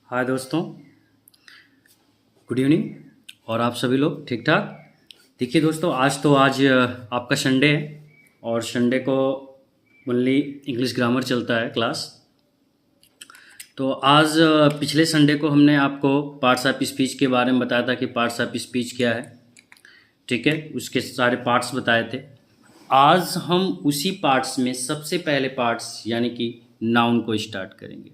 हाय दोस्तों, good evening. और आप सभी लोग ठीक ठाक। देखिए दोस्तों, आज आपका संडे है और संडे को ओनली इंग्लिश ग्रामर चलता है क्लास। तो आज पिछले संडे को हमने आपको पार्ट्स ऑफ स्पीच के बारे में बताया था कि पार्ट्स ऑफ स्पीच क्या है। ठीक है, उसके सारे पार्ट्स बताए थे। आज हम उसी पार्ट्स में सबसे पहले पार्ट्स यानी कि नाउन को स्टार्ट करेंगे।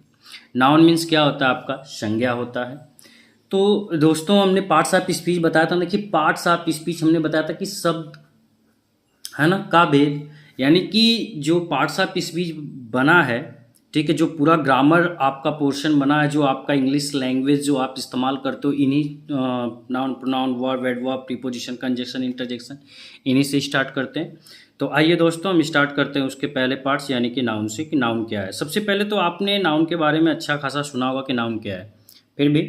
नाउन मीन्स क्या होता है? आपका संज्ञा होता है। तो दोस्तों, हमने पार्ट्स ऑफ स्पीच बताया था ना कि पार्ट्स ऑफ स्पीच हमने बताया था कि शब्द है ना का भेद, यानी कि जो पार्ट्स ऑफ स्पीच बना है, ठीक है, जो पूरा ग्रामर आपका पोर्शन बना है, जो आपका इंग्लिश लैंग्वेज जो आप इस्तेमाल करते हो, इन्हीं noun pronoun verb adverb preposition conjunction interjection, इन्हीं से स्टार्ट करते हैं। तो आइए दोस्तों, हम स्टार्ट करते हैं उसके पहले पार्ट्स यानी कि नाउन से, कि नाउन क्या है। सबसे पहले तो आपने नाउन के बारे में अच्छा खासा सुना होगा कि नाउन क्या है। फिर भी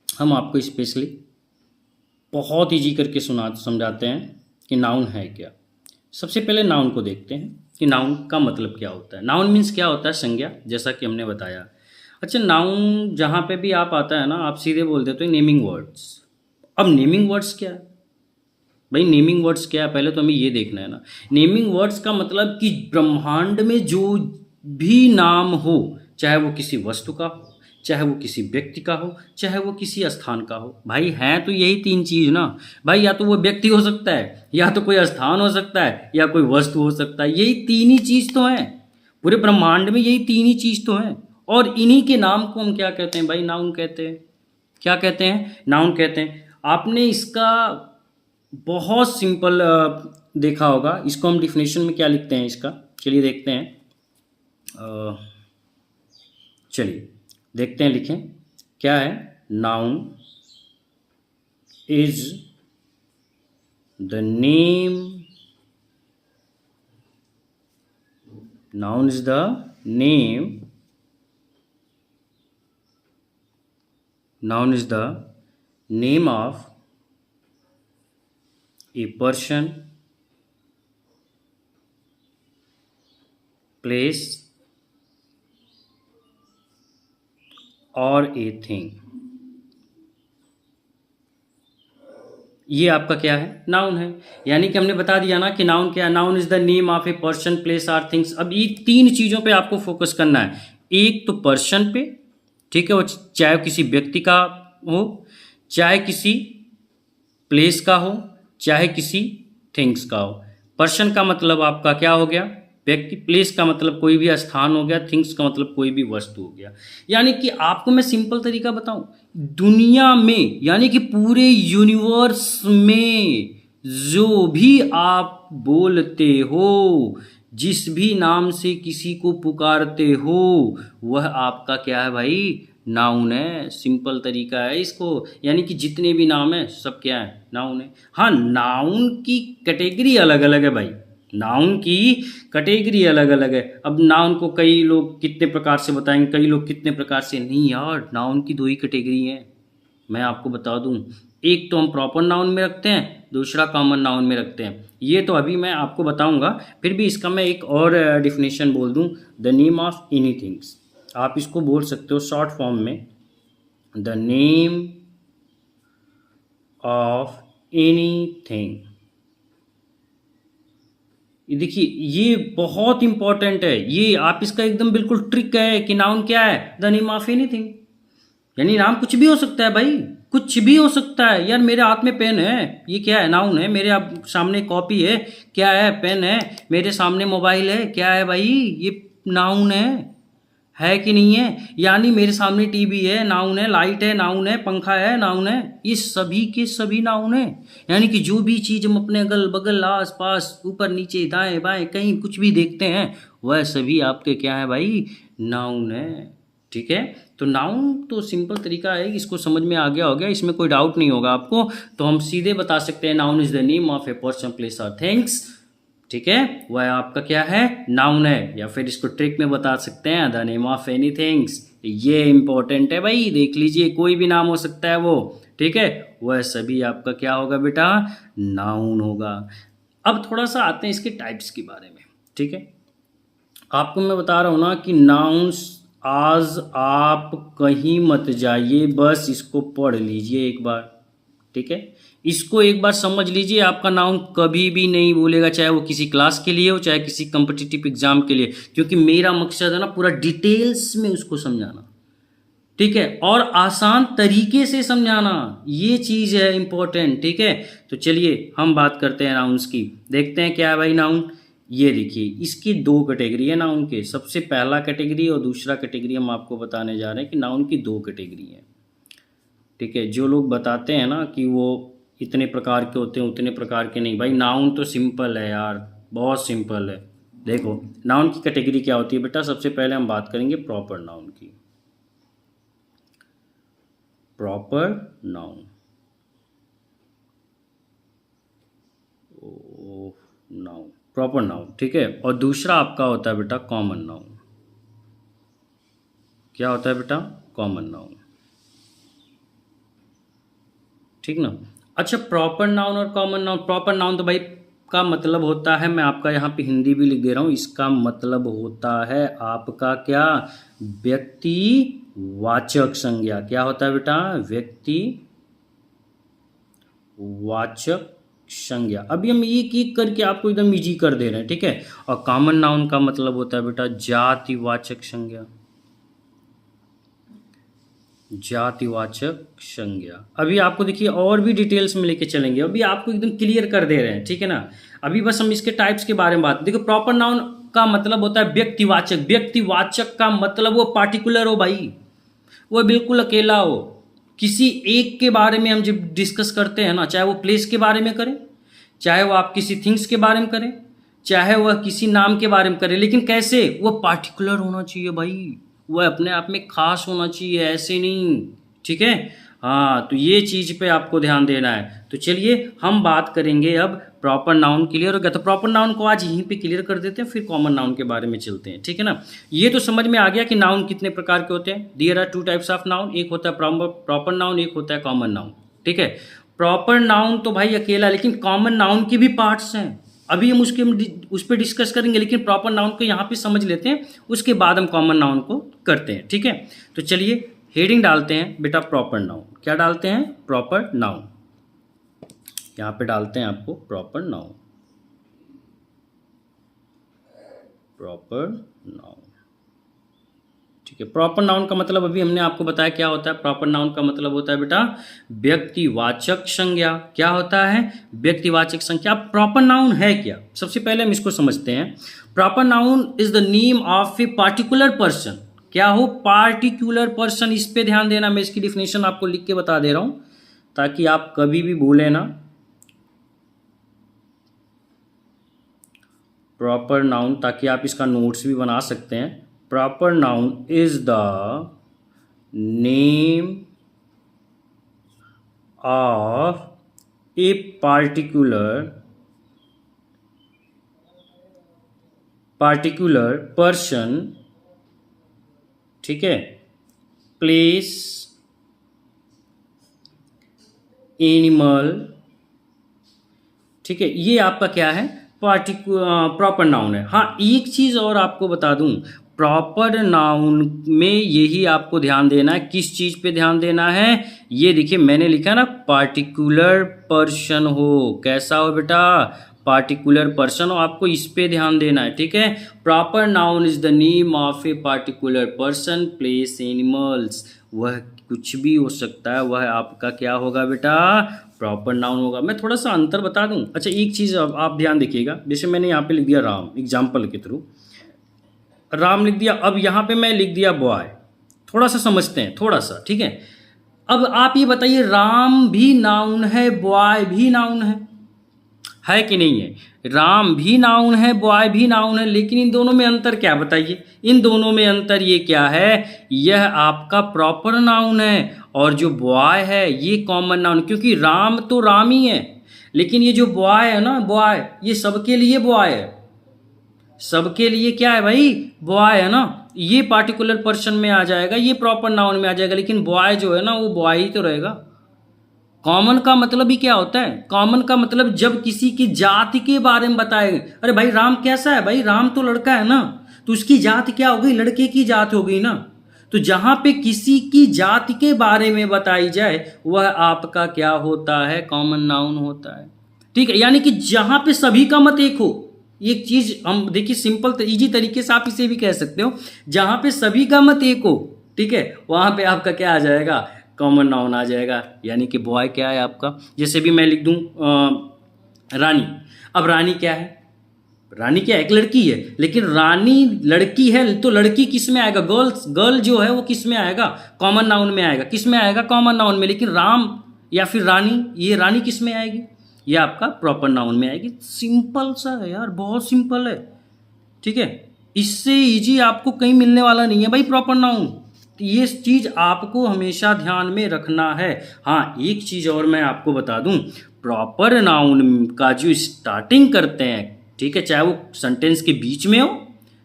हम आपको स्पेशली बहुत ईजी करके सुना समझाते हैं कि नाउन है क्या। सबसे पहले नाउन को देखते हैं कि नाउन का मतलब क्या होता है। नाउन मीन्स क्या होता है? संज्ञा, जैसा कि हमने बताया। अच्छा, नाउन जहाँ पे भी आप आता है ना, आप सीधे बोल देते हो नेमिंग वर्ड्स। अब नेमिंग वर्ड्स क्या है भाई? नेमिंग वर्ड्स क्या है, पहले तो हमें ये देखना है ना। नेमिंग वर्ड्स का मतलब कि ब्रह्मांड में जो भी नाम हो, चाहे वो किसी वस्तु का हो, चाहे वो किसी व्यक्ति का हो, चाहे वो किसी स्थान का हो। भाई हैं तो यही तीन चीज ना भाई, या तो वो व्यक्ति हो सकता है, या तो कोई स्थान हो सकता है, या कोई वस्तु हो सकता है। यही तीन ही चीज तो है पूरे ब्रह्मांड में, यही तीन ही चीज तो है। और इन्हीं के नाम को हम क्या कहते हैं भाई? नाउन कहते हैं। क्या कहते हैं? नाउन कहते हैं। आपने इसका बहुत सिंपल देखा होगा। इसको हम डिफिनेशन में क्या लिखते हैं इसका, चलिए देखते हैं। अ, चलिए देखते हैं, लिखें क्या है। Noun is the name, noun is the name, noun is the name of a person, place or a thing। ये आपका क्या है? नाउन है। यानी कि हमने बता दिया ना कि नाउन क्या है। Noun is the name of a person, place or things. अब ये तीन चीजों पे आपको फोकस करना है। एक तो पर्सन पे, ठीक है, वो चाहे किसी व्यक्ति का हो, चाहे किसी प्लेस का हो, चाहे किसी थिंग्स का हो। पर्सन का मतलब आपका क्या हो गया? व्यक्ति। प्लेस का मतलब कोई भी स्थान हो गया। थिंग्स का मतलब कोई भी वस्तु हो गया। यानी कि आपको मैं सिंपल तरीका बताऊं, दुनिया में यानी कि पूरे यूनिवर्स में जो भी आप बोलते हो, जिस भी नाम से किसी को पुकारते हो, वह आपका क्या है भाई? नाउन है। सिंपल तरीका है इसको। यानी कि जितने भी नाम है सब क्या है? नाउन है। हाँ, नाउन की कैटेगरी अलग अलग है भाई। नाउन की कैटेगरी अलग अलग है। अब नाउन को कई लोग कितने प्रकार से बताएंगे, कई लोग कितने प्रकार से। नहीं यार, नाउन की दो ही कैटेगरी है, मैं आपको बता दूं। एक तो हम प्रॉपर नाउन में रखते हैं, दूसरा कॉमन नाउन में रखते हैं। ये तो अभी मैं आपको बताऊंगा। फिर भी इसका मैं एक और डिफिनेशन बोल दूं। द नेम ऑफ एनीथिंग्स, आप इसको बोल सकते हो शॉर्ट फॉर्म में, द नेम ऑफ एनीथिंग। ये देखिए, ये बहुत इंपॉर्टेंट है। ये आप इसका एकदम बिल्कुल ट्रिक है कि नाउन क्या है? The name of anything. यानी नाम कुछ भी हो सकता है भाई, कुछ भी हो सकता है। यार मेरे हाथ में पेन है, ये क्या है? नाउन है। मेरे आप सामने कॉपी है, क्या है? पेन है। मेरे सामने मोबाइल है, क्या है भाई? ये नाउन है कि नहीं है? यानी मेरे सामने टीवी है, नाउन है। लाइट है, नाउन है। पंखा है, नाउन है। ये सभी के सभी नाउन है। यानी कि जो भी चीज हम अपने अगल बगल आस पास ऊपर नीचे दाएं बाएं कहीं कुछ भी देखते हैं, वह सभी आपके क्या है भाई? नाउन है। ठीक है, तो नाउन तो सिंपल तरीका है, इसको समझ में आ गया हो गया, इसमें कोई डाउट नहीं होगा आपको। तो हम सीधे बता सकते हैं noun is the name of a person, place और थिंग्स। ठीक है, वह आपका क्या है? नाउन है। या फिर इसको ट्रिक में बता सकते हैं, the name of any things. ये इंपॉर्टेंट है भाई, देख लीजिए, कोई भी नाम हो सकता है वो। ठीक है, वह सभी आपका क्या होगा बेटा? नाउन होगा। अब थोड़ा सा आते हैं इसके टाइप्स के बारे में। ठीक है, आपको मैं बता रहा हूँ ना कि नाउन्स आज आप कहीं मत जाइए, बस इसको पढ़ लीजिए एक बार, ठीक है। इसको एक बार समझ लीजिए, आपका नाउन कभी भी नहीं बोलेगा, चाहे वो किसी क्लास के लिए हो, चाहे किसी कम्पिटिटिव एग्जाम के लिए, क्योंकि मेरा मकसद है ना पूरा डिटेल्स में उसको समझाना, ठीक है, और आसान तरीके से समझाना, ये चीज़ है इंपॉर्टेंट, ठीक है। तो चलिए हम बात करते हैं नाउन्स की, देखते हैं क्या है भाई नाउन। ये देखिए, इसकी दो कैटेगरी है नाउन के, सबसे पहला कैटेगरी और दूसरा कैटेगरी हम आपको बताने जा रहे हैं कि नाउन की दो कैटेगरी है, ठीक है। जो लोग बताते हैं ना कि वो इतने प्रकार के होते हैं उतने प्रकार के, नहीं भाई, नाउन तो सिंपल है यार, बहुत सिंपल है। देखो नाउन की कैटेगरी क्या होती है बेटा, सबसे पहले हम बात करेंगे प्रॉपर नाउन की। Proper noun, noun, proper noun, ठीक है। और दूसरा आपका होता है बेटा कॉमन नाउन। क्या होता है बेटा, कॉमन नाउन, ठीक ना। अच्छा, प्रॉपर नाउन और कॉमन नाउन, प्रॉपर नाउन तो भाई का मतलब होता है, मैं आपका यहाँ पे हिंदी भी लिख दे रहा हूँ, इसका मतलब होता है आपका क्या, व्यक्ति वाचक संज्ञा। क्या होता है बेटा, व्यक्ति वाचक संज्ञा। अभी हम एक एक करके आपको एकदम इजी कर दे रहे हैं, ठीक है। और कॉमन नाउन का मतलब होता है बेटा जातिवाचक संज्ञा, जातिवाचक संज्ञा। अभी आपको देखिए और भी डिटेल्स में लेके चलेंगे, अभी आपको एकदम क्लियर कर दे रहे हैं, ठीक है ना। अभी बस हम इसके टाइप्स के बारे में बात, देखो प्रॉपर नाउन का मतलब होता है व्यक्तिवाचक। व्यक्तिवाचक का मतलब वो पार्टिकुलर हो भाई, वो बिल्कुल अकेला हो, किसी एक के बारे में हम जब डिस्कस करते हैं ना, चाहे वो प्लेस के बारे में करें, चाहे वो आप किसी थिंग्स के बारे में करें, चाहे वह किसी नाम के बारे में करें, लेकिन कैसे, वो पार्टिकुलर होना चाहिए भाई, वह अपने आप में खास होना चाहिए, ऐसे नहीं, ठीक है। हाँ, तो ये चीज़ पे आपको ध्यान देना है। तो चलिए हम बात करेंगे अब प्रॉपर नाउन। क्लियर हो गया, तो प्रॉपर नाउन को आज यहीं पे क्लियर कर देते हैं, फिर कॉमन नाउन के बारे में चलते हैं, ठीक है ना। ये तो समझ में आ गया कि नाउन कितने प्रकार के होते हैं। There are two types of noun, एक होता है प्रॉपर नाउन, एक होता है कॉमन नाउन, ठीक है। प्रॉपर नाउन तो भाई अकेला, लेकिन कॉमन नाउन के भी पार्ट्स हैं, अभी हम उस पर डिस्कस करेंगे, लेकिन प्रॉपर नाउन को यहाँ पे समझ लेते हैं, उसके बाद हम कॉमन नाउन को करते हैं, ठीक है। तो चलिए हेडिंग डालते हैं बेटा प्रॉपर नाउन। क्या डालते हैं, प्रॉपर नाउन, यहाँ पे डालते हैं आपको प्रॉपर नाउन, प्रॉपर नाउन, ठीक है। प्रॉपर नाउन का मतलब अभी हमने आपको बताया क्या होता है। प्रॉपर नाउन का मतलब होता है बेटा व्यक्तिवाचक संज्ञा। क्या होता है, व्यक्तिवाचक संज्ञा। प्रॉपर नाउन है क्या, सबसे पहले हम इसको समझते हैं। Proper noun is the name of a particular person. क्या हो, पार्टिकुलर पर्सन, इस पे ध्यान देना। मैं इसकी डिफिनेशन आपको लिख के बता दे रहा हूं ताकि आप कभी भी भूले ना। प्रॉपर नाउन, ताकि आप इसका नोट्स भी बना सकते हैं। Proper noun is the name of a particular person, ठीक है, प्लेस, एनिमल, ठीक है। ये आपका क्या है, प्रॉपर नाउन है। हाँ, एक चीज़ और आपको बता दूं, प्रॉपर नाउन में यही आपको ध्यान देना है। किस चीज़ पे ध्यान देना है, ये देखिए मैंने लिखा ना, पार्टिकुलर पर्सन हो। कैसा हो बेटा, पार्टिकुलर पर्सन हो, आपको इस पे ध्यान देना है, ठीक है। Proper noun is the name of a particular person, place, animals. वह कुछ भी हो सकता है, वह आपका क्या होगा बेटा, प्रॉपर नाउन होगा। मैं थोड़ा सा अंतर बता दूं। अच्छा, एक चीज़ आप ध्यान देखिएगा, जैसे मैंने यहाँ पे लिख दिया राम, एग्जाम्पल के थ्रू राम लिख दिया, अब यहाँ पे मैं लिख दिया बॉय। थोड़ा सा समझते हैं, थोड़ा सा, ठीक है। अब आप ये बताइए, राम भी नाउन है, बॉय भी नाउन है कि नहीं है। राम भी नाउन है, बॉय भी नाउन है, लेकिन इन दोनों में अंतर क्या, बताइए। इन दोनों में अंतर ये क्या है, यह आपका प्रॉपर नाउन है और जो बॉय है ये कॉमन नाउन। क्योंकि राम तो राम ही है, लेकिन ये जो बॉय है ना, बॉय, ये सबके लिए बॉय है, सबके लिए क्या है भाई, बॉय है ना। ये पार्टिकुलर पर्सन में आ जाएगा, ये प्रॉपर नाउन में आ जाएगा, लेकिन बॉय जो है ना वो बॉय ही तो रहेगा। कॉमन का मतलब ही क्या होता है, कॉमन का मतलब जब किसी की जाति के बारे में बताए, अरे भाई राम कैसा है, भाई राम तो लड़का है ना, तो उसकी जाति क्या हो गई, लड़के की जाति हो गई ना। तो जहां पे किसी की जाति के बारे में बताई जाए वह आपका क्या होता है, कॉमन नाउन होता है। ठीक है, यानी कि जहां पे सभी का मत एक हो, एक चीज हम देखिए सिंपल इजी तरीके से आप इसे भी कह सकते हो, जहां पे सभी का मत एक हो, ठीक है, वहां पे आपका क्या आ जाएगा, कॉमन नाउन आ जाएगा। यानी कि बॉय क्या है आपका, जैसे भी मैं लिख दूं रानी। अब रानी क्या है, रानी क्या है, एक लड़की है, लेकिन रानी लड़की है तो लड़की किस में आएगा, गर्ल जो है वो किस में आएगा, कॉमन नाउन में आएगा। किस में आएगा, कॉमन नाउन में। लेकिन राम या फिर रानी, ये रानी किस में आएगी, ये आपका प्रॉपर नाउन में आएगी। सिंपल सा है यार, बहुत सिंपल है। ठीक है, इससे इजी आपको कहीं मिलने वाला नहीं है भाई प्रॉपर नाउन। तो ये चीज आपको हमेशा ध्यान में रखना है। हाँ, एक चीज और मैं आपको बता दूं, प्रॉपर नाउन का जो स्टार्टिंग करते हैं, ठीक है, चाहे वो सेंटेंस के बीच में हो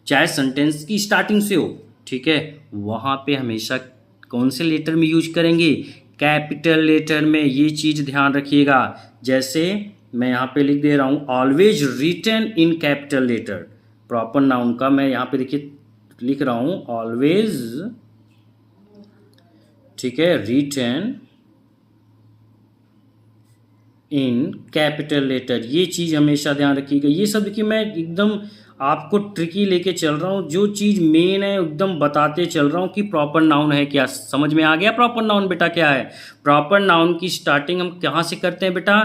चाहे सेंटेंस की स्टार्टिंग से हो, ठीक है, वहां पे हमेशा कौन से लेटर में यूज करेंगे, कैपिटल लेटर में। ये चीज ध्यान रखिएगा। जैसे मैं यहाँ पे लिख दे रहा हूं, always written in capital letter. Proper noun का मैं यहाँ पे देखिए लिख रहा हूं, ऑलवेज, ठीक है, रिटन इन कैपिटल लेटर। ये चीज हमेशा ध्यान रखिएगा। ये सब देखिए मैं एकदम आपको ट्रिकी लेके चल रहा हूँ, जो चीज मेन है एकदम बताते चल रहा हूँ कि प्रॉपर नाउन है क्या। समझ में आ गया प्रॉपर नाउन बेटा क्या है। प्रॉपर नाउन की स्टार्टिंग हम कहाँ से करते हैं बेटा,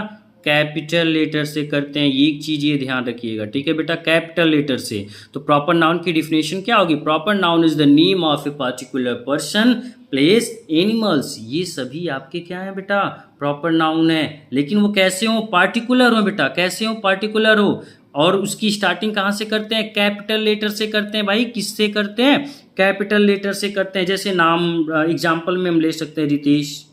कैपिटल लेटर से करते हैं। एक चीज ये ध्यान रखिएगा, ठीक है बेटा, कैपिटल लेटर से। तो प्रॉपर नाउन की डिफिनेशन क्या होगी, proper noun is the name of a particular person, place, animals. ये सभी आपके क्या है बेटा, प्रॉपर नाउन है। लेकिन वो कैसे हो, पार्टिकुलर हो बेटा, कैसे हो, पार्टिकुलर हो। और उसकी स्टार्टिंग कहाँ से करते हैं, कैपिटल लेटर से करते हैं भाई। किससे करते हैं, कैपिटल लेटर से करते हैं। जैसे नाम एग्जाम्पल में हम ले सकते हैं, रितेश।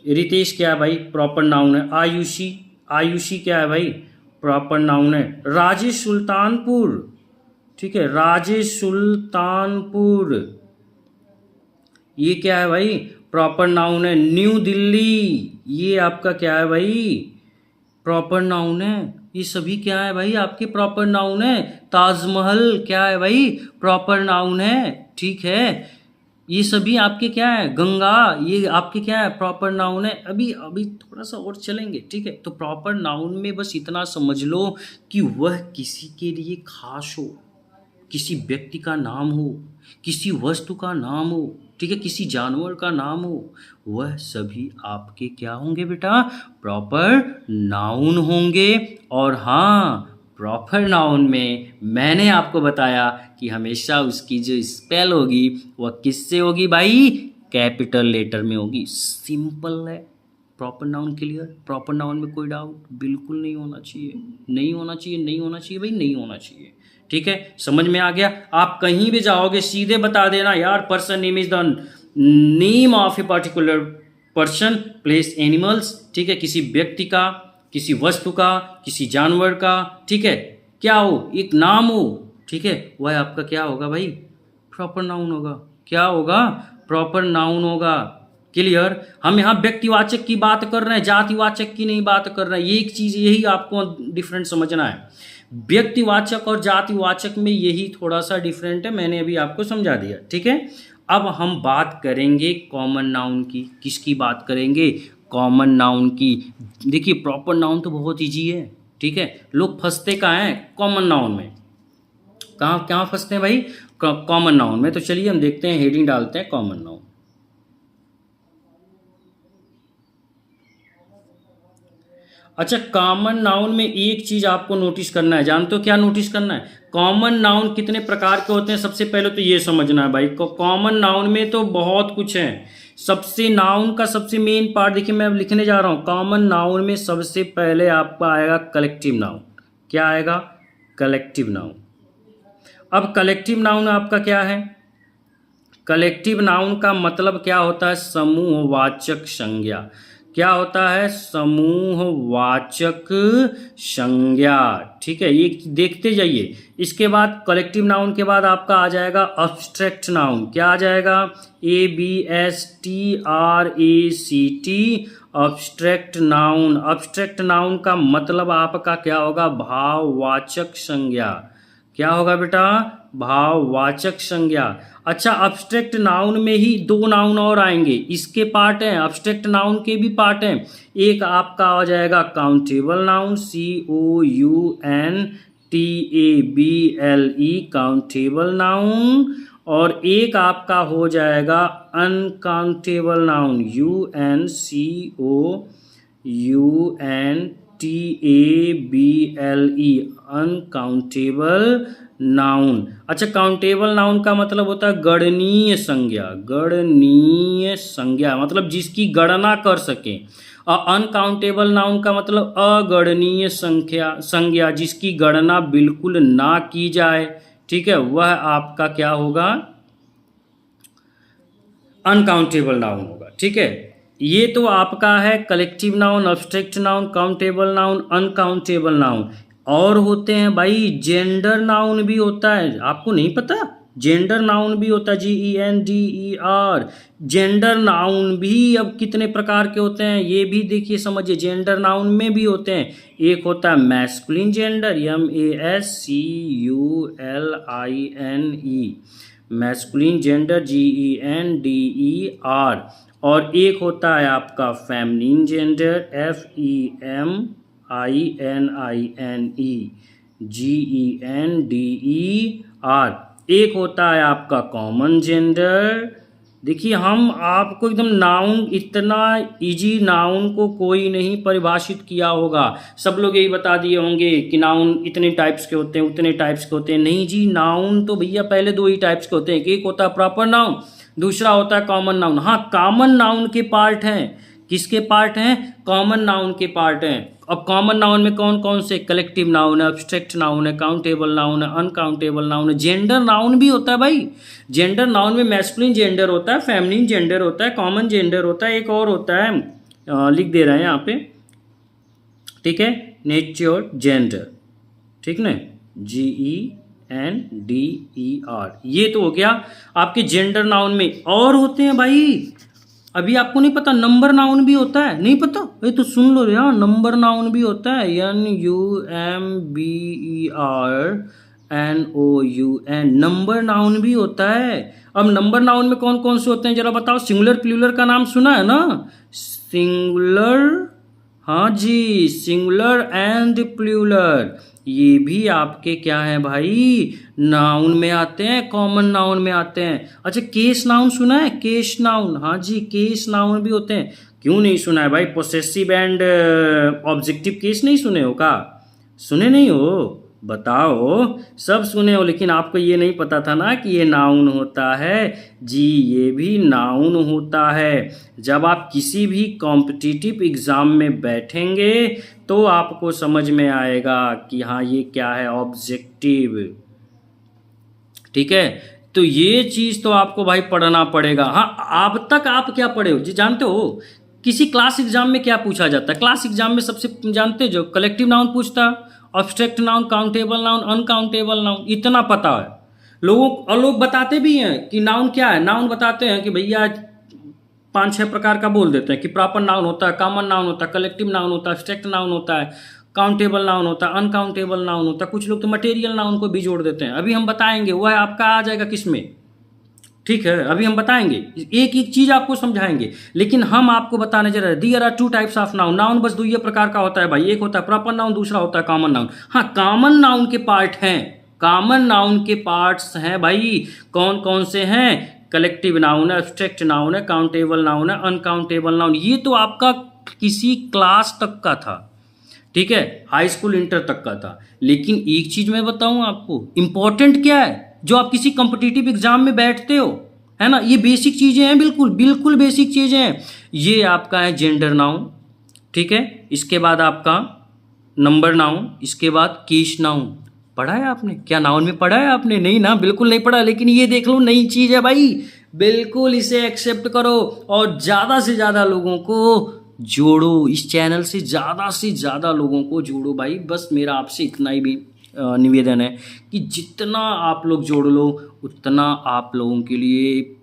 रितेश क्या है भाई, प्रॉपर नाउन है। आयुषी, आयुषी क्या है भाई, प्रॉपर नाउन है। राजेश सुल्तानपुर, ठीक है, राजेश सुल्तानपुर, ये क्या है भाई, प्रॉपर नाउन है। न्यू दिल्ली, ये आपका क्या है भाई, प्रॉपर नाउन है। ये सभी क्या है भाई, आपके प्रॉपर नाउन है। ताजमहल क्या है भाई, प्रॉपर नाउन है। ठीक है, ये सभी आपके क्या है, गंगा, ये आपके क्या है, प्रॉपर नाउन है। अभी अभी थोड़ा सा और चलेंगे, ठीक है। तो प्रॉपर नाउन में बस इतना समझ लो कि वह किसी के लिए खास हो, किसी व्यक्ति का नाम हो, किसी वस्तु का नाम हो, ठीक है, किसी जानवर का नाम हो, वह सभी आपके क्या होंगे बेटा, प्रॉपर नाउन होंगे। और हाँ, प्रॉपर नाउन में मैंने आपको बताया कि हमेशा उसकी जो स्पेल होगी वह किससे होगी भाई, कैपिटल लेटर में होगी। सिंपल है, proper noun clear. Proper noun में कोई डाउट बिल्कुल नहीं होना चाहिए, नहीं होना चाहिए, नहीं होना चाहिए भाई, नहीं होना चाहिए। ठीक है, समझ में आ गया। आप कहीं भी जाओगे सीधे बता देना यार, person name is the name of a particular person, place, animals. ठीक है, किसी व्यक्ति का, किसी वस्तु का, किसी जानवर का, ठीक है, क्या हो, एक नाम हो, ठीक है, वह आपका क्या होगा भाई, प्रॉपर नाउन होगा। क्या होगा, प्रॉपर नाउन होगा। क्लियर। हम यहाँ व्यक्तिवाचक की बात कर रहे हैं, जातिवाचक की नहीं बात कर रहे हैं। ये एक चीज, यही आपको डिफरेंट समझना है। व्यक्तिवाचक और जातिवाचक में यही थोड़ा सा डिफरेंट है, मैंने अभी आपको समझा दिया। ठीक है, अब हम बात करेंगे कॉमन नाउन की। किसकी बात करेंगे, कॉमन नाउन की। देखिए प्रॉपर नाउन तो बहुत इजी है, ठीक है, लोग फंसते कहाँ हैं, कॉमन नाउन में। कहाँ कहाँ फंसते हैं भाई, कॉमन नाउन में। तो चलिए हम देखते हैं, हेडिंग डालते हैं कॉमन नाउन। अच्छा, कॉमन नाउन में एक चीज आपको नोटिस करना है, जानते हो क्या नोटिस करना है, कॉमन नाउन कितने प्रकार के होते हैं। सबसे पहले तो ये समझना है भाई, कॉमन नाउन में तो बहुत कुछ है। सबसे नाउन का सबसे मेन पार्ट देखिए, मैं अब लिखने जा रहा हूं। कॉमन नाउन में सबसे पहले आपका आएगा कलेक्टिव नाउन। क्या आएगा, कलेक्टिव नाउन। अब कलेक्टिव नाउन आपका क्या है, कलेक्टिव नाउन का मतलब क्या होता है, समूहवाचक संज्ञा। क्या होता है, समूहवाचक संज्ञा। ठीक है, ये देखते जाइए। इसके बाद कलेक्टिव नाउन के बाद आपका आ जाएगा अब्स्ट्रैक्ट नाउन। क्या आ जाएगा, ABSTRACT, abstract noun. Abstract noun का मतलब आपका क्या होगा, भाववाचक संज्ञा। क्या होगा बेटा, भाववाचक संज्ञा। अच्छा, अब्स्ट्रैक्ट नाउन में ही दो नाउन और आएंगे, इसके पार्ट हैं, अब्स्ट्रैक्ट नाउन के भी पार्ट हैं। एक आपका आ जाएगा countable noun, COUNTABLE countable noun, और एक आपका हो जाएगा uncountable noun, UNCOUNTABLE uncountable noun. अच्छा, काउंटेबल नाउन का मतलब होता है गणनीय संज्ञा, गणनीय संज्ञा मतलब जिसकी गणना कर सके, और अनकाउंटेबल नाउन का मतलब अगणनीय संज्ञा जिसकी गणना बिल्कुल ना की जाए। ठीक है, वह आपका क्या होगा, अनकाउंटेबल नाउन होगा। ठीक है, ये तो आपका है collective noun, abstract noun, countable noun, uncountable noun. और होते हैं भाई जेंडर नाउन भी होता है, आपको नहीं पता? जेंडर नाउन भी होता है, GENDER। जेंडर नाउन भी अब कितने प्रकार के होते हैं ये भी देखिए, समझिए। जेंडर नाउन में भी होते हैं, एक होता है masculine gender, MASCULINE, masculine gender, GENDER। और एक होता है आपका फेमिनिन जेंडर, FEMININE, GENDER। एक होता है आपका कॉमन जेंडर। देखिए, हम आपको एकदम नाउन, इतना इजी नाउन को कोई नहीं परिभाषित किया होगा। सब लोग यही बता दिए होंगे कि नाउन इतने टाइप्स के होते हैं, उतने टाइप्स के होते हैं। नहीं जी, नाउन तो भैया पहले दो ही टाइप्स के होते हैं, एक होता है प्रॉपर नाउन, दूसरा होता है कॉमन नाउन। हाँ, कॉमन नाउन के पार्ट हैं, किसके पार्ट हैं, कॉमन नाउन के पार्ट हैं। अब कॉमन नाउन में कौन कौन से, कलेक्टिव नाउन है, अब्स्ट्रैक्ट नाउन है, काउंटेबल नाउन है, अनकाउंटेबल नाउन है। जेंडर नाउन भी होता है भाई, जेंडर नाउन में मैस्कुलिन जेंडर होता है, फेमिनिन जेंडर होता है, कॉमन जेंडर होता है, एक और होता है, लिख दे रहे हैं यहाँ पे, ठीक है, नेचर जेंडर, ठीक ना, GENDER। ये तो हो गया आपके जेंडर नाउन में। और होते हैं भाई, अभी आपको नहीं पता, नंबर नाउन भी होता है, नहीं पता? ये तो सुन लो यार, नंबर नाउन भी होता है, NUMBERNOUN, नंबर नाउन भी होता है। अब नंबर नाउन में कौन कौन से होते हैं जरा बताओ। सिंगुलर प्लूरल का नाम सुना है ना, सिंगुलर, हाँ जी, सिंगुलर एंड प्लूरल, ये भी आपके क्या है भाई, नाउन में आते हैं, कॉमन नाउन में आते हैं। अच्छा, केस नाउन सुना है, केस नाउन, हाँ जी, केस नाउन भी होते हैं। क्यों नहीं सुना है भाई, पोसेसिव एंड ऑब्जेक्टिव केस नहीं सुने हो का, सुने नहीं हो, बताओ। सब सुने हो, लेकिन आपको ये नहीं पता था ना कि ये नाउन होता है जी, ये भी नाउन होता है। जब आप किसी भी कॉम्पिटिटिव एग्जाम में बैठेंगे तो आपको समझ में आएगा कि हाँ ये क्या है, ऑब्जेक्टिव। ठीक है, तो ये चीज़ तो आपको भाई पढ़ना पड़ेगा। हाँ, अब तक आप क्या पढ़े हो जी, जानते हो किसी क्लास एग्जाम में क्या पूछा जाता है? क्लास एग्जाम में सबसे जानते हो, जो कलेक्टिव नाउन पूछता, abstract noun, countable noun, uncountable noun, इतना पता है लोगों। और लोग बताते भी हैं कि नाउन क्या है, नाउन बताते हैं कि भैया 5-6 प्रकार का बोल देते हैं कि प्रॉपर नाउन होता है, कॉमन नाउन होता है, कलेक्टिव नाउन होता है, अब्स्ट्रैक्ट नाउन होता है, काउंटेबल नाउन होता है, अनकाउंटेबल नाउन होता है। कुछ लोग तो मटेरियल नाउन को भी जोड़ देते हैं। अभी हम बताएंगे, वह आपका आ जाएगा किस में, ठीक है, अभी हम बताएंगे, एक एक चीज आपको समझाएंगे। लेकिन हम आपको बताने जा रहे हैं, there are 2 types of noun, noun बस 2 ही प्रकार का होता है भाई, एक होता है प्रॉपर नाउन, दूसरा होता है कॉमन नाउन। हाँ, कॉमन नाउन के पार्ट हैं, कॉमन नाउन के पार्ट्स हैं भाई, कौन कौन से हैं, कलेक्टिव नाउन है, एब्स्ट्रैक्ट नाउन है, काउंटेबल नाउन है, अनकाउंटेबल नाउन। ये तो आपका किसी क्लास तक का था, ठीक है, हाई स्कूल इंटर तक का था। लेकिन एक चीज मैं बताऊं आपको, इंपॉर्टेंट क्या है, जो आप किसी कॉम्पिटिटिव एग्जाम में बैठते हो, है ना, ये बेसिक चीजें हैं, बिल्कुल बिल्कुल बेसिक चीजें हैं। ये आपका है जेंडर नाउन, ठीक है, इसके बाद आपका नंबर नाउन, इसके बाद केस नाउन। पढ़ा है आपने क्या, नाउन में पढ़ा है आपने? नहीं ना, बिल्कुल नहीं पढ़ा। लेकिन ये देख लो, नई चीज है भाई, बिल्कुल इसे एक्सेप्ट करो और ज्यादा से ज्यादा लोगों को जोड़ो, इस चैनल से ज़्यादा लोगों को जोड़ो भाई। बस मेरा आपसे इतना ही भी निवेदन है कि जितना आप लोग जोड़ लो उतना आप लोगों के लिए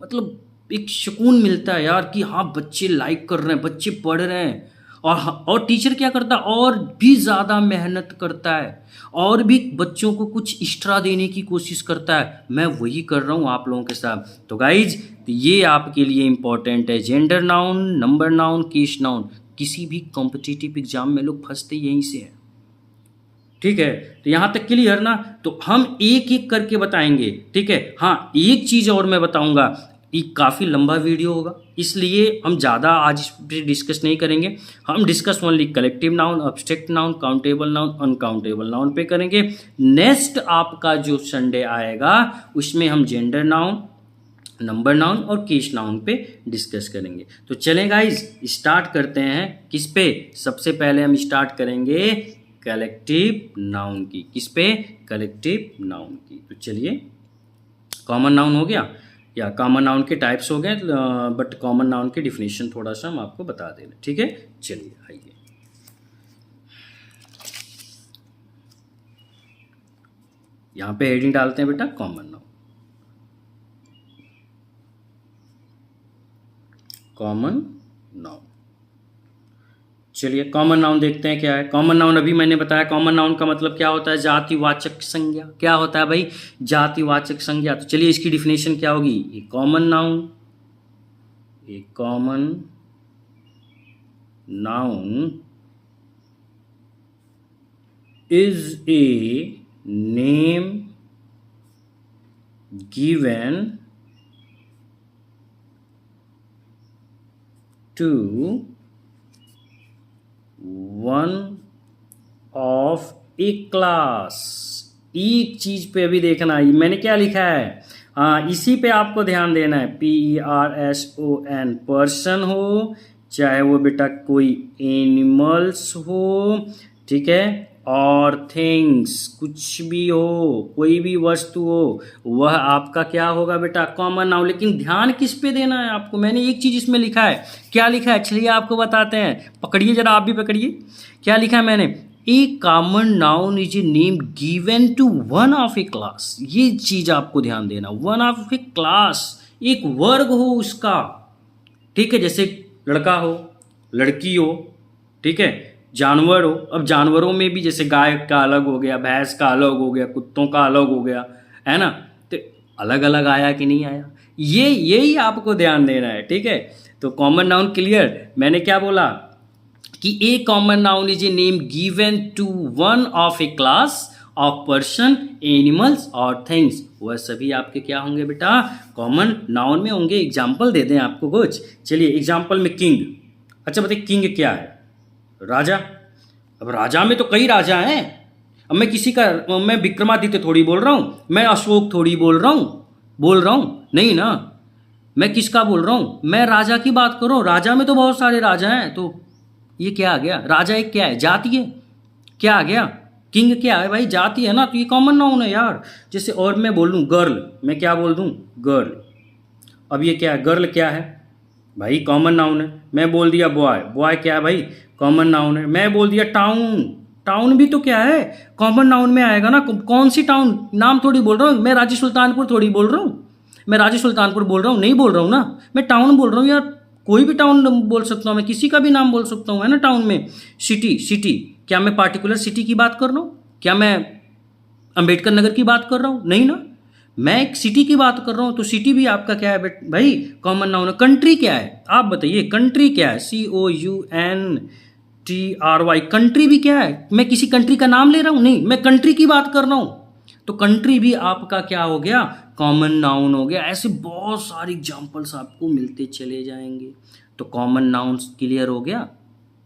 मतलब एक सुकून मिलता है यार, कि हाँ बच्चे लाइक कर रहे हैं, बच्चे पढ़ रहे हैं। और टीचर क्या करता है, और भी ज़्यादा मेहनत करता है, और भी बच्चों को कुछ एक्स्ट्रा देने की कोशिश करता है। मैं वही कर रहा हूँ आप लोगों के साथ। तो गाइज ये आपके लिए इम्पॉर्टेंट है, gender noun, number noun, case noun. किसी भी कॉम्पिटिटिव एग्जाम में लोग फंसते यहीं से हैं, ठीक है। तो यहाँ तक क्लियर ना। तो हम एक एक करके बताएंगे, ठीक है। हाँ, एक चीज़ और मैं बताऊंगा, ये काफ़ी लंबा वीडियो होगा, इसलिए हम ज़्यादा आज इस पे डिस्कस नहीं करेंगे। हम discuss only collective noun, abstract noun, countable noun, uncountable noun पे करेंगे। नेक्स्ट आपका जो संडे आएगा उसमें हम जेंडर नाउन, नंबर नाउन और केस नाउन पे डिस्कस करेंगे। तो चलें गाइज, स्टार्ट करते हैं। किस पे? सबसे पहले हम स्टार्ट करेंगे कलेक्टिव नाउन की। किस पे? कलेक्टिव नाउन की। तो चलिए, कॉमन नाउन हो गया, या कॉमन नाउन के टाइप्स हो गए, बट कॉमन नाउन की डिफिनेशन थोड़ा सा हम आपको बता दे रहे हैं, ठीक है। चलिए आइए, यहाँ पे हेडिंग डालते हैं बेटा, कॉमन नाउन। कॉमन नाउन, चलिए कॉमन नाउन देखते हैं क्या है। कॉमन नाउन अभी मैंने बताया, कॉमन नाउन का मतलब क्या होता है? जातिवाचक संज्ञा। क्या होता है भाई? जातिवाचक संज्ञा। तो चलिए इसकी डिफिनेशन क्या होगी? A common noun, a common noun is a name given to one of a class. एक चीज पे अभी देखना है, मैंने क्या लिखा है, हाँ इसी पे आपको ध्यान देना है। PERSON, पर्सन हो, चाहे वो बेटा कोई एनिमल्स हो, ठीक है, और थिंग्स, कुछ भी हो, कोई भी वस्तु हो, वह आपका क्या होगा बेटा? Common noun. लेकिन ध्यान किस पे देना है आपको? मैंने एक चीज इसमें लिखा है। क्या लिखा है? चलिए आपको बताते हैं, पकड़िए जरा, आप भी पकड़िए। क्या लिखा है मैंने? A common noun is a name given to one of a class. ये चीज आपको ध्यान देना, वन ऑफ ए क्लास, एक वर्ग हो उसका, ठीक है। जैसे लड़का हो, लड़की हो, ठीक है, जानवर हो। अब जानवरों में भी जैसे गाय का अलग हो गया, भैंस का अलग हो गया, कुत्तों का अलग हो गया, है ना। तो अलग अलग आया कि नहीं आया, यही आपको ध्यान देना है, ठीक है। तो कॉमन नाउन क्लियर। मैंने क्या बोला कि a common noun is a name given to one of a class of person, animals और थिंग्स। वह सभी आपके क्या होंगे बेटा? कॉमन नाउन में होंगे। एग्जाम्पल दे दें आपको कुछ। चलिए एग्जाम्पल में किंग। अच्छा बताइए किंग क्या है? राजा। अब राजा में तो कई राजा हैं। अब मैं किसी का, मैं विक्रमादित्य थोड़ी बोल रहा हूँ, मैं अशोक थोड़ी बोल रहा हूँ, नहीं ना। मैं किसका बोल रहा हूँ? मैं राजा की बात कर रहा हूँ। राजा में तो बहुत सारे राजा हैं। तो ये क्या आ गया? राजा एक क्या है? जाति है। क्या आ गया? किंग क्या है भाई? जाति है ना। तो ये कॉमन नाउन है यार। जैसे और मैं बोल दूँ गर्ल, मैं क्या बोल दूँ? गर्ल। अब ये क्या है? गर्ल क्या है भाई? कॉमन नाउन है। मैं बोल दिया बॉय, बॉय क्या है भाई? कॉमन नाउन है। मैं बोल दिया टाउन, टाउन भी तो क्या है? कॉमन नाउन में आएगा ना। कौन सी टाउन? नाम थोड़ी बोल रहा हूँ मैं, राजी सुल्तानपुर थोड़ी बोल रहा हूँ। मैं राजी सुल्तानपुर बोल रहा हूँ, नहीं बोल रहा हूँ ना। मैं टाउन बोल रहा हूँ यार। कोई भी टाउन बोल सकता हूँ मैं, किसी का भी नाम बोल सकता हूँ, है ना। टाउन में सिटी, सिटी क्या मैं पार्टिकुलर सिटी की बात कर रहा हूँ? क्या मैं अंबेडकर नगर की बात कर रहा हूँ? नहीं ना, मैं एक सिटी की बात कर रहा हूँ। तो सिटी भी आपका क्या है भाई? कॉमन नाउन है। कंट्री क्या है? आप बताइए कंट्री क्या है? COUNTRY। कंट्री भी क्या है? मैं किसी कंट्री का नाम ले रहा हूँ? नहीं, मैं कंट्री की बात कर रहा हूँ। तो कंट्री भी आपका क्या हो गया? कॉमन नाउन हो गया। ऐसे बहुत सारे एग्जाम्पल्स आपको मिलते चले जाएंगे। तो कॉमन नाउन क्लियर हो गया,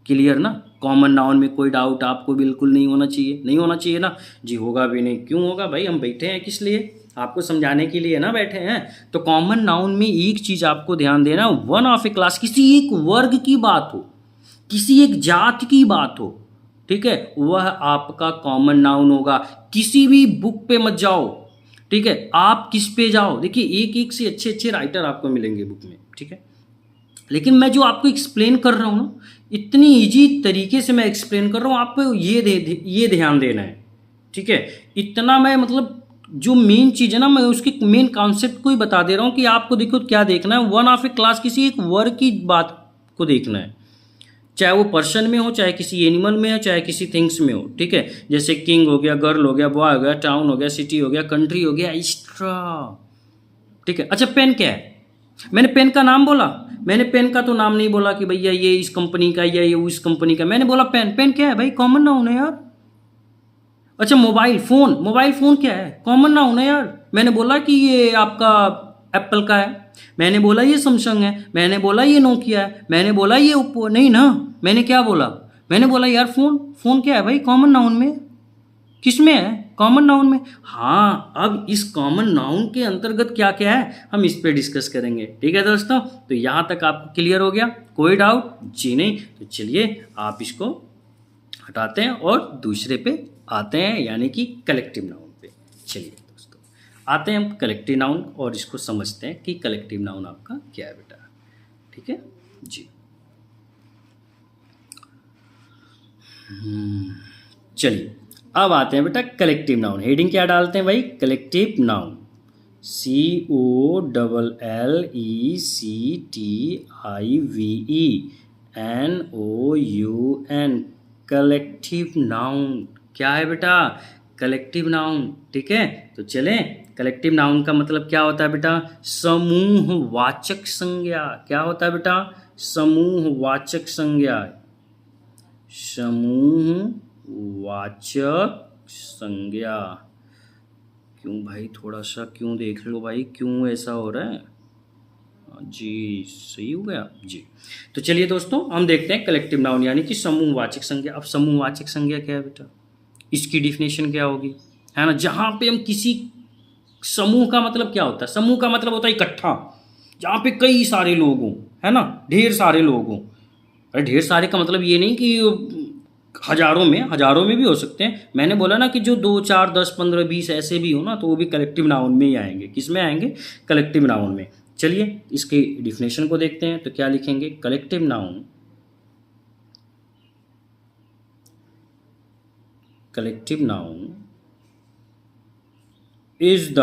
क्लियर ना। कॉमन नाउन में कोई डाउट आपको बिल्कुल नहीं होना चाहिए, नहीं होना चाहिए ना जी। होगा भी नहीं, क्यों होगा भाई? हम बैठे हैं किस लिए? आपको समझाने के लिए ना बैठे हैं। तो कॉमन नाउन में एक चीज आपको ध्यान देना, वन ऑफ ए क्लास, किसी एक वर्ग की बात हो, किसी एक जात की बात हो, ठीक है, वह आपका कॉमन नाउन होगा। किसी भी बुक पे मत जाओ, ठीक है, आप किस पे जाओ? देखिए एक एक से अच्छे अच्छे राइटर आपको मिलेंगे बुक में, ठीक है। लेकिन मैं जो आपको एक्सप्लेन कर रहा हूँ ना, इतनी इजी तरीके से मैं एक्सप्लेन कर रहा हूँ, आपको ये ध्यान देना है, ठीक है। इतना मैं मतलब जो मेन चीज़ है ना, मैं उसके मेन कॉन्सेप्ट को ही बता दे रहा हूँ कि आपको देखो क्या देखना है। वन ऑफ ए क्लास, किसी एक वर्ग की बात को देखना है, चाहे वो पर्सन में हो, चाहे किसी एनिमल में हो, चाहे किसी थिंग्स में हो, ठीक है। जैसे किंग हो गया, गर्ल हो गया, बॉय हो गया, टाउन हो गया, सिटी हो गया, कंट्री हो गया, एक्स्ट्रा, ठीक है। अच्छा पेन क्या है? मैंने पेन का नाम बोला, मैंने पेन का तो नाम नहीं बोला कि भैया ये इस कंपनी का या ये उस कंपनी का, मैंने बोला पेन। पेन क्या है भाई? कॉमन नाउन है यार। अच्छा मोबाइल फोन, मोबाइल फोन क्या है? कॉमन नाउन है यार। मैंने बोला कि ये आपका एप्पल का है, मैंने बोला ये सैमसंग है, मैंने बोला ये नोकिया है, मैंने बोला ये ओप्पो, नहीं ना। मैंने क्या बोला? मैंने बोला यार फोन। फोन क्या है भाई? कॉमन नाउन में। किस में है? कॉमन नाउन में। हाँ, अब इस कॉमन नाउन के अंतर्गत क्या क्या है हम इस पे डिस्कस करेंगे, ठीक है दोस्तों। तो यहाँ तक आपको क्लियर हो गया? कोई डाउट? जी नहीं। तो चलिए आप इसको हटाते हैं और दूसरे पे आते हैं, यानी कि कलेक्टिव नाउन पे। चलिए दोस्तों आते हैं हम कलेक्टिव नाउन और इसको समझते हैं कि कलेक्टिव नाउन आपका क्या है बेटा, ठीक है जी। चलिए अब आते हैं बेटा कलेक्टिव नाउन। हेडिंग क्या डालते हैं भाई? Collective noun, COLLECTIVENOUN, collective noun. क्या है बेटा? कलेक्टिव नाउन, ठीक है। तो चलें, कलेक्टिव नाउन का मतलब क्या होता है बेटा? समूहवाचक संज्ञा। क्या होता है बेटा? समूहवाचक संज्ञा, समूहवाचक संज्ञा। क्यों भाई, थोड़ा सा क्यों देख लो भाई, क्यों ऐसा हो रहा है जी? सही हो गया जी। तो चलिए दोस्तों हम देखते हैं कलेक्टिव नाउन यानी कि समूहवाचक संज्ञा। अब समूहवाचक संज्ञा क्या है बेटा? इसकी डिफिनेशन क्या होगी, है ना। जहाँ पे हम किसी समूह का मतलब क्या होता है? समूह का मतलब होता है इकट्ठा, जहाँ पे कई सारे लोग हों, है ना, ढेर सारे लोग हों। अरे ढेर सारे का मतलब ये नहीं कि हजारों में भी हो सकते हैं। मैंने बोला ना कि जो 2 4 10 15 20 ऐसे भी हो ना, तो वो भी कलेक्टिव नाउन में ही आएंगे। किस में आएंगे? कलेक्टिव नाउन में। चलिए इसके डिफिनेशन को देखते हैं। तो क्या लिखेंगे? Collective noun, collective noun is the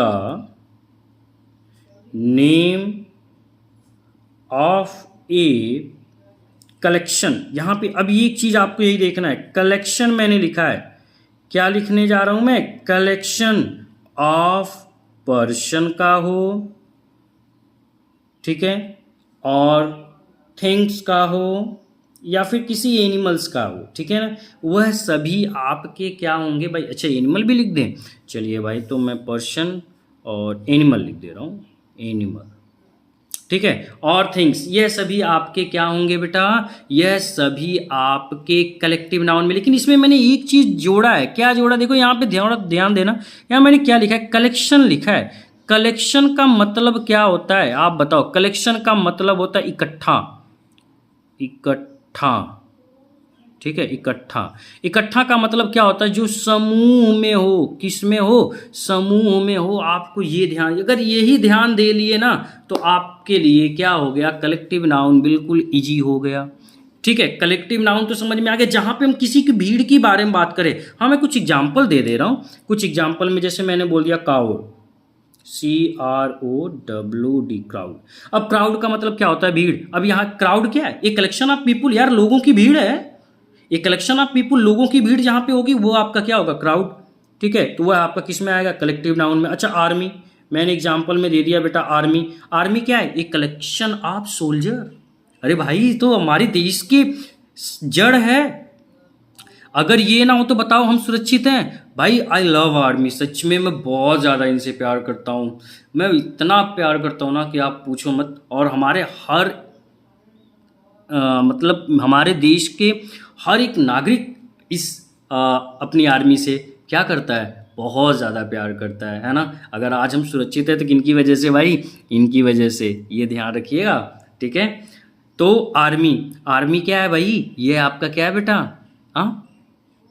name of a collection. यहां पे अब ये एक चीज आपको यही देखना है, कलेक्शन मैंने लिखा है, क्या लिखने जा रहा हूं मैं? कलेक्शन ऑफ पर्सन का हो, ठीक है, और थिंग्स का हो, या फिर किसी एनिमल्स का हो, ठीक है ना। वह सभी आपके क्या होंगे भाई? अच्छा एनिमल भी लिख दें? चलिए भाई, तो मैं पर्सन और एनिमल लिख दे रहा हूं, एनिमल, ठीक है, और थिंग्स, यह सभी आपके क्या होंगे बेटा? यह सभी आपके कलेक्टिव नाउन में। लेकिन इसमें मैंने एक चीज जोड़ा है। क्या जोड़ा? देखो यहाँ पे ध्यान देना, यहाँ मैंने क्या लिखा है? कलेक्शन लिखा है। कलेक्शन का मतलब क्या होता है आप बताओ? कलेक्शन का मतलब होता है इकट्ठा, इकट्ठा, ठीक है, इकट्ठा। इकट्ठा का मतलब क्या होता है? जो समूह में हो। किस में हो? समूह में हो। आपको ये ध्यान, अगर यही ध्यान दे लिए ना, तो आपके लिए क्या हो गया? कलेक्टिव नाउन बिल्कुल इजी हो गया, ठीक है। कलेक्टिव नाउन तो समझ में आ गया। जहां पे हम किसी की भीड़ के बारे में बात करें, हाँ मैं कुछ एग्जाम्पल दे रहा हूं। कुछ एग्जाम्पल में जैसे मैंने बोल दिया क्राउड, CROWD, क्राउड। अब क्राउड का मतलब क्या होता है? भीड़। अब यहाँ क्राउड क्या है? एक कलेक्शन ऑफ पीपुल, यार लोगों की भीड़ है। एक कलेक्शन ऑफ पीपुल, लोगों की भीड़ जहां पे होगी वो आपका क्या होगा? क्राउड, ठीक है। तो वह आपका किस में आएगा? कलेक्टिव नाउन में। अच्छा आर्मी, मैंने एग्जाम्पल में दे दिया बेटा आर्मी। आर्मी क्या है? एक कलेक्शन ऑफ सोल्जर। अरे भाई तो हमारे देश की जड़ है। अगर ये ना हो तो बताओ हम सुरक्षित हैं? भाई आई लव आर्मी, सच में मैं बहुत ज़्यादा इनसे प्यार करता हूँ। मैं इतना प्यार करता हूँ ना कि आप पूछो मत। और हमारे हर मतलब हमारे देश के हर एक नागरिक इस अपनी आर्मी से क्या करता है? बहुत ज़्यादा प्यार करता है ना। अगर आज हम सुरक्षित हैं तो किनकी वजह से भाई? इनकी वजह से, ये ध्यान रखिएगा, ठीक है। तो आर्मी, आर्मी क्या है भाई? ये आपका क्या है बेटा? हाँ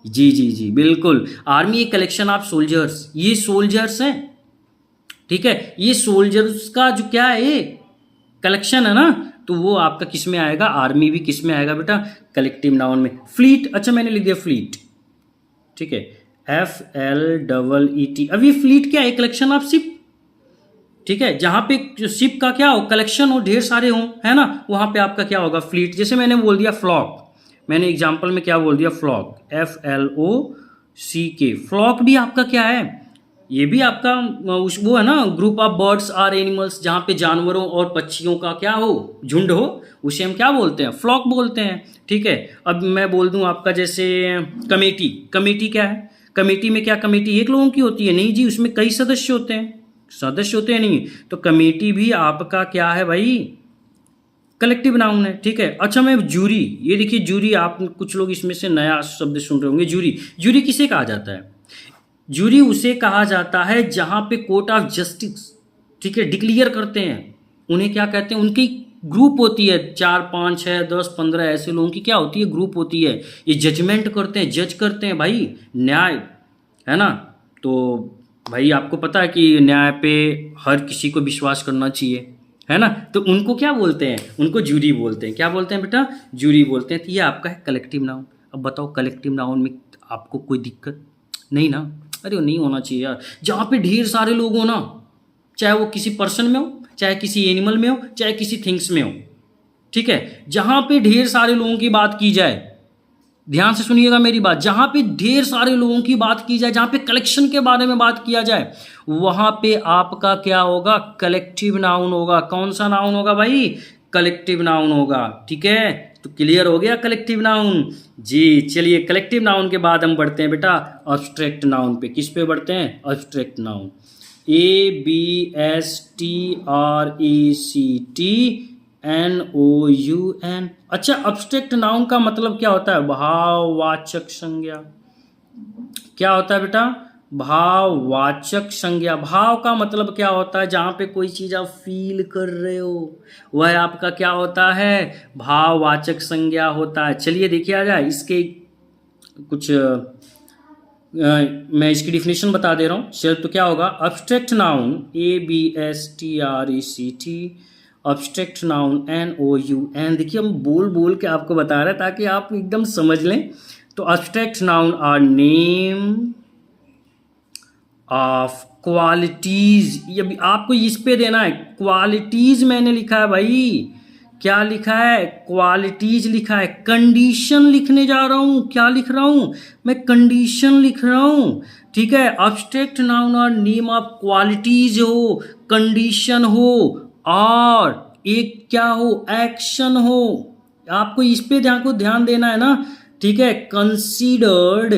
जी जी जी बिल्कुल, आर्मी एक कलेक्शन ऑफ सोल्जर्स। ये सोल्जर्स हैं, ठीक है। ये सोल्जर्स का जो क्या है? कलेक्शन है ना। तो वो आपका किस में आएगा? आर्मी भी किस में आएगा बेटा? कलेक्टिव नाउन में। फ्लीट, अच्छा मैंने लिख दिया फ्लीट, ठीक है, FLEET। अब ये फ्लीट क्या है? कलेक्शन ऑफ शिप, ठीक है। जहां पे शिप का क्या हो? कलेक्शन हो, ढेर सारे हो, है ना, वहां पे आपका क्या होगा? फ्लीट। जैसे मैंने बोल दिया फ्लॉक, मैंने एग्जाम्पल में क्या बोल दिया, फ्लॉक, FLOCK, फ्लॉक भी आपका क्या है, ये भी आपका उस वो है ना, group of birds or animals, जहाँ पे जानवरों और पक्षियों का क्या हो, झुंड हो, उसे हम क्या बोलते हैं, फ्लॉक बोलते हैं। ठीक है, अब मैं बोल दूं आपका जैसे कमेटी, कमेटी क्या है, कमेटी में क्या, कमेटी एक लोगों की होती है, नहीं जी, उसमें कई सदस्य होते हैं, सदस्य होते हैं नहीं, तो कमेटी भी आपका क्या है भाई, कलेक्टिव नाउन है। ठीक है, अच्छा मैं जूरी, ये देखिए जूरी, आप कुछ लोग इसमें से नया शब्द सुन रहे होंगे, जूरी, जूरी किसे कहा जाता है, जूरी उसे कहा जाता है जहां पे कोर्ट ऑफ जस्टिस, ठीक है, डिक्लेयर करते हैं, उन्हें क्या कहते हैं, उनकी ग्रुप होती है, 4 5 6 10 15 ऐसे लोगों की क्या होती है, ग्रुप होती है, ये जजमेंट करते हैं, जज करते हैं भाई, न्याय, है ना। तो भाई आपको पता है कि न्याय पे हर किसी को विश्वास करना चाहिए, है ना, तो उनको क्या बोलते हैं, उनको जूरी बोलते हैं, क्या बोलते हैं बेटा, जूरी बोलते हैं। तो ये आपका है कलेक्टिव नाउन। अब बताओ कलेक्टिव नाउन में आपको कोई दिक्कत नहीं ना, अरे नहीं होना चाहिए यार, जहाँ पे ढेर सारे लोग हो ना, चाहे वो किसी पर्सन में हो, चाहे किसी एनिमल में हो, चाहे किसी थिंग्स में हो, ठीक है, जहाँ पे ढेर सारे लोगों की बात की जाए, ध्यान से सुनिएगा मेरी बात, जहाँ पे ढेर सारे लोगों की बात की जाए, जहाँ पे कलेक्शन के बारे में बात किया जाए, वहाँ पे आपका क्या होगा, कलेक्टिव नाउन होगा। कौन सा नाउन होगा भाई, कलेक्टिव नाउन होगा। ठीक है, तो क्लियर हो गया कलेक्टिव नाउन जी। चलिए कलेक्टिव नाउन के बाद हम बढ़ते हैं बेटा अब्स्ट्रैक्ट नाउन पे। किस पे बढ़ते हैं, अब्स्ट्रैक्ट नाउन, ABSTRECTNOUN। अच्छा, अब्स्ट्रैक्ट नाउन का मतलब क्या होता है, भाववाचक संज्ञा। क्या होता है बेटा, भाववाचक संज्ञा। भाव का मतलब क्या होता है, जहाँ पे कोई चीज़ आप फील कर रहे हो, वह आपका क्या होता है, भाववाचक संज्ञा होता है। चलिए देखिए आ जाए इसके कुछ मैं इसकी डिफिनेशन बता दे रहा हूँ। चल तो क्या होगा, abstract noun ABSTRECT, abstract noun NOUN। देखिए हम बोल बोल के आपको बता रहे हैं ताकि आप एकदम समझ लें। तो abstract noun are name of qualities, ये आपको इस पे देना है, क्वालिटीज मैंने लिखा है भाई, क्या लिखा है, क्वालिटीज लिखा है। कंडीशन लिखने जा रहा हूं, क्या लिख रहा हूं मैं, कंडीशन लिख रहा हूं। ठीक है, अब्स्ट्रैक्ट नाउन और नेम ऑफ क्वालिटीज हो, कंडीशन हो, और एक क्या हो, एक्शन हो। आपको इस पे ध्यान देना है ना। ठीक है, कंसीडर्ड,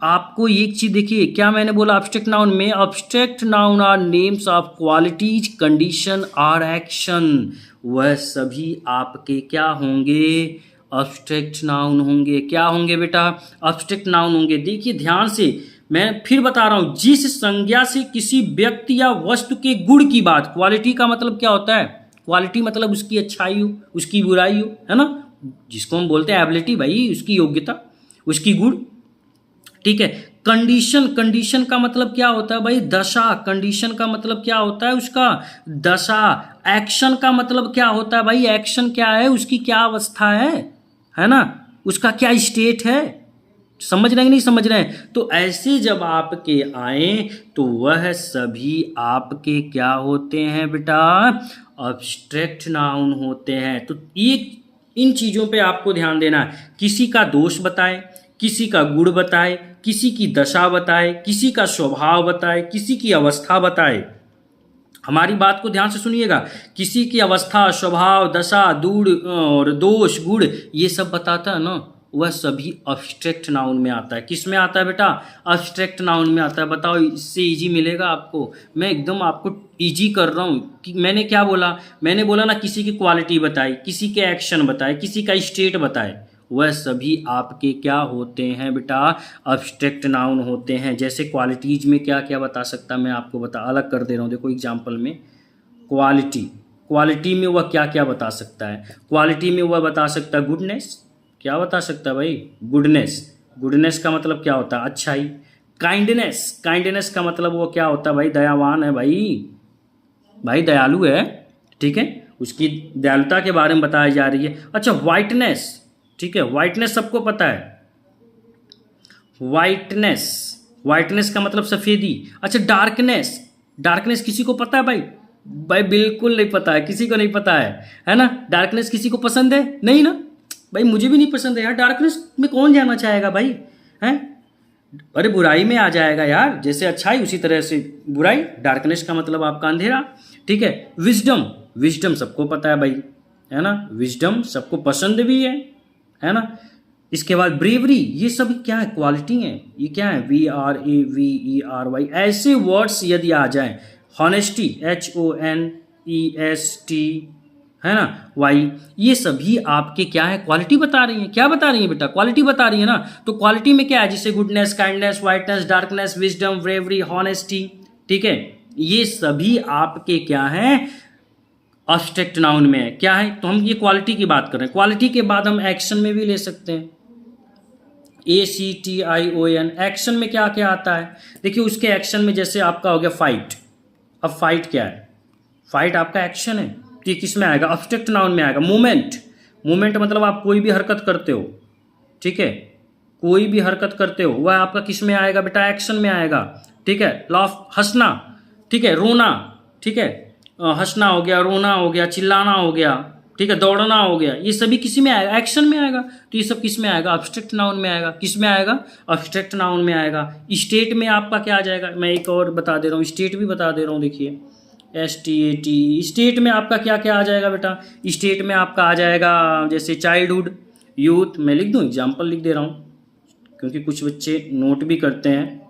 आपको एक चीज देखिए, क्या मैंने बोला, अब्स्ट्रैक्ट नाउन में abstract noun are names of qualities, condition और एक्शन, वह सभी आपके क्या होंगे, अब्स्ट्रैक्ट नाउन होंगे। क्या होंगे बेटा, अब्स्ट्रैक्ट नाउन होंगे। देखिए ध्यान से मैं फिर बता रहा हूं, जिस संज्ञा से किसी व्यक्ति या वस्तु के गुण की बात, क्वालिटी का मतलब क्या होता है, क्वालिटी मतलब उसकी अच्छाई हो, उसकी बुराई हो, है ना, जिसको हम बोलते हैं एबिलिटी भाई, उसकी योग्यता, उसकी गुण। ठीक है, कंडीशन, कंडीशन का मतलब क्या होता है भाई, दशा, कंडीशन का मतलब क्या होता है, उसका दशा। एक्शन का मतलब क्या होता है भाई, एक्शन क्या है, उसकी क्या अवस्था है ना, उसका क्या स्टेट है। समझ रहे हैं नहीं समझ रहे हैं, तो ऐसे जब आपके आए तो वह सभी आपके क्या होते हैं बेटा, अब्स्ट्रैक्ट नाउन होते हैं। तो एक इन चीजों पे आपको ध्यान देना है, किसी का दोष बताए, किसी का गुण बताए, किसी की दशा बताए, किसी का स्वभाव बताए, किसी की अवस्था बताए। हमारी बात को ध्यान से सुनिएगा, किसी की अवस्था, स्वभाव, दशा, दूर और दोष, गुण, ये सब बताता है ना, वह सभी अब्स्ट्रैक्ट नाउन में आता है। किस में आता है बेटा, अब्स्ट्रैक्ट नाउन में आता है। बताओ इससे इजी मिलेगा आपको, मैं एकदम आपको इजी कर रहा हूँ कि मैंने क्या बोला, मैंने बोला ना, किसी की क्वालिटी बताई, किसी के एक्शन बताए, किसी का स्टेट बताए, वह सभी आपके क्या होते हैं बेटा, अब्स्ट्रैक्ट नाउन होते हैं। जैसे क्वालिटीज में क्या क्या बता सकता, मैं आपको अलग कर दे रहा हूँ। देखो एग्जांपल में क्वालिटी, क्वालिटी में वह क्या क्या बता सकता है, क्वालिटी में वह बता सकता है गुडनेस, क्या बता सकता है भाई, गुडनेस, गुडनेस का मतलब क्या होता है, अच्छाई। काइंडनेस, काइंडनेस का मतलब वो क्या होता है भाई, दयावान है भाई दयालु है। ठीक है, उसकी दयालुता के बारे में बताई जा रही है। अच्छा वाइटनेस, ठीक है, वाइटनेस सबको पता है, वाइटनेस, वाइटनेस का मतलब सफेदी। अच्छा डार्कनेस, डार्कनेस किसी को पता है भाई बिल्कुल नहीं पता है, किसी को नहीं पता है ना। डार्कनेस किसी को पसंद है नहीं ना, भाई मुझे भी नहीं पसंद है यार, डार्कनेस में कौन जाना चाहेगा भाई, हैं? अरे बुराई में आ जाएगा यार, जैसे अच्छाई उसी तरह से बुराई, डार्कनेस का मतलब आपका अंधेरा, ठीक है। विजडम, विजडम सबको पता है भाई, है ना, विजडम सबको पसंद भी है ना। इसके बाद ब्रेवरी, ये सब क्या है, क्वालिटी है, ये क्या है, VRAVERY, ऐसे वर्ड्स यदि आ जाए, हॉनेस्टी HONEST, है ना, वाई, ये सभी आपके क्या है, क्वालिटी बता रही हैं। क्या बता रही हैं बेटा, क्वालिटी बता रही है ना। तो क्वालिटी में क्या है, जैसे goodness, kindness, whiteness, darkness, wisdom, bravery, honesty, ठीक है, ये सभी आपके क्या हैं, एब्स्ट्रैक्ट नाउन में है। क्या है, तो हम ये क्वालिटी की बात कर रहे हैं। क्वालिटी के बाद हम एक्शन में भी ले सकते हैं, ACTION, एक्शन में क्या क्या आता है, देखिए उसके एक्शन में जैसे आपका हो गया फाइट। अब फाइट क्या है, फाइट आपका एक्शन है, तो ये किस में आएगा, एब्स्ट्रैक्ट नाउन में आएगा। मूवमेंट, मूवमेंट मतलब आप कोई भी हरकत करते हो, ठीक है, कोई भी हरकत करते हो वह आपका किस में आएगा बेटा, एक्शन में आएगा, ठीक है। लाफ, हंसना, ठीक है, रोना, ठीक है, हंसना हो गया, रोना हो गया, चिल्लाना हो गया, ठीक है, दौड़ना हो गया, ये सभी किसी में आएगा, एक्शन में आएगा। तो ये सब किस में आएगा, एब्स्ट्रैक्ट नाउन में आएगा। किस में आएगा, एब्स्ट्रैक्ट नाउन में आएगा। स्टेट में आपका क्या आ जाएगा, मैं एक और बता दे रहा हूँ, स्टेट भी बता दे रहा हूँ, देखिए STAT, स्टेट में आपका क्या क्या आ जाएगा बेटा, स्टेट में आपका आ जाएगा जैसे चाइल्डहुड, यूथ, मैं लिख दूँ, एग्जाम्पल लिख दे रहा हूँ क्योंकि कुछ बच्चे नोट भी करते हैं।